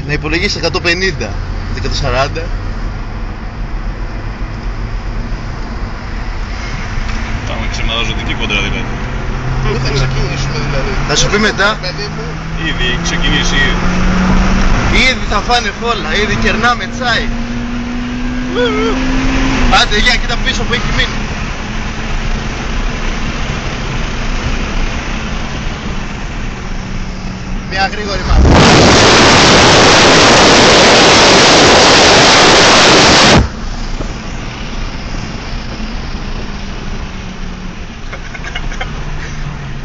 Να υπολογίσεις 150, 140. Πάμε ξεμαραζωτική κόντρα δηλαδή. Πού θα ξεκινήσουμε δηλαδή? Θα σου πει μετά. Ήδη έχει ξεκινήσει ήδη. Ήδη θα φάνε φόλα, ήδη κερνάμε τσάι. Άντε, για κοίτα πίσω που έχει μείνει. Μια γρήγορη μάχη.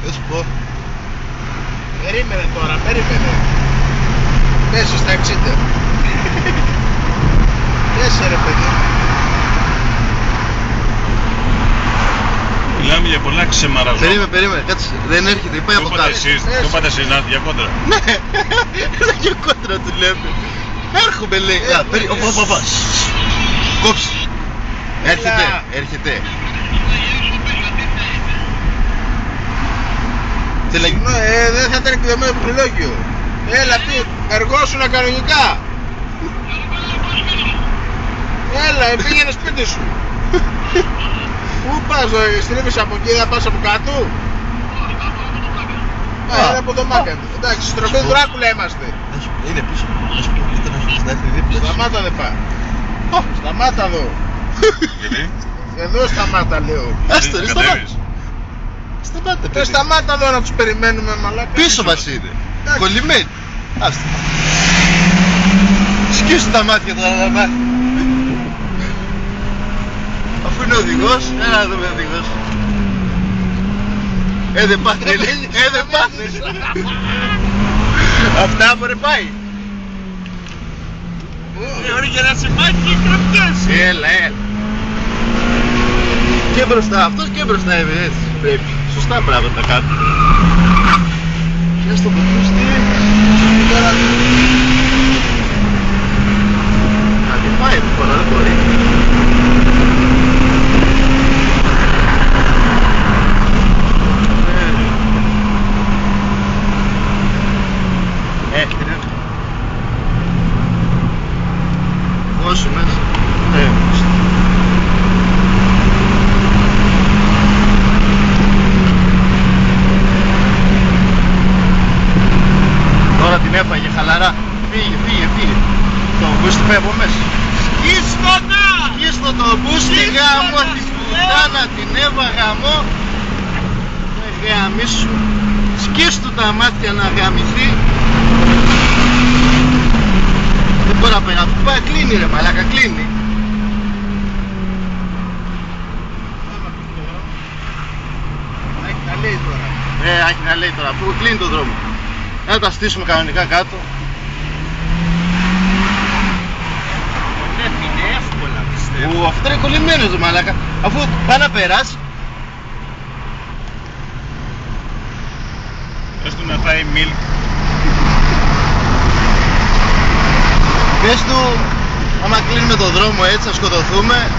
Θα σου πω. Περίμενε τώρα, περίμενε. Πέσω στα 60. Πέσω ρε παιδί. Μιλάμε για πολλά ξεμαραζόμενα. Περίμενε, κάτσε, δεν έρχεται, πάει από κάτω. Το πάτε εσείς να έρθει για κόντρα. Ναι, είναι για κόντρα του λέμε. Έρχομαι λέει. Κόψε. Έρχεται. Δεν θα ήταν εκδεδομένο το προλόγιο. Έλα τι, εργόσουνα κανονικά. Έλα, πήγαινε σπίτι σου. Πού πας, στρίβεις από εκεί, θα πας από κάτω? Έλα από το Μάκαν. Εντάξει, στροφή Δράκουλα είμαστε. Είναι πίσω. Να έρθει δίπλα. Σταμάτα δε πά. Σταμάτα εδώ. Γιατί? Εδώ σταμάτα λέω. Άστο, ρε, σταμάτα. Δεν Παιδί. σταμάτα εδώ να τους περιμένουμε μαλάκα. Πίσω μας είναι. Κολλημένοι. Άστο. Σκίσου τα μάτια τώρα να μάθει. Αφού είναι οδηγός, έλα να δούμε οδηγός. Δεν πάθε, δεν πάθε. Αυτά μπορεί πάει. Ωραία για να σε μάθει και κρατές. Έλα. Και μπροστά, αυτός και μπροστά έτσι πρέπει. Σωστά πράγματα τα κάτω. Και στο ποτούστη. Κάτι πάει τώρα, δεν μπορεί. Όσο μέσα. Τώρα την έφαγε χαλαρά. Φύγε. Το μπούστι πάει από μέσα. Σκίστο το μπούστι γάμο τη πουτάνα, την Εύα γαμό. Γαμίσου. Σκίστο τα μάτια να γαμηθεί. Δεν μπορεί να περάσει. Πάει, κλείνει ρε μαλάκα, κλείνει. Έχει να λέει τώρα. Έχει να λέει τώρα, αφού κλείνει το δρόμο. Να τα στήσουμε κανονικά κάτω. Είναι εύκολα πιστεύω. Αυτό είναι κολλημένος ρε μαλάκα. Αφού πάει να περάσει. Πες του να φάει milk. Πες του, άμα κλείνουμε το δρόμο έτσι θα σκοτωθούμε.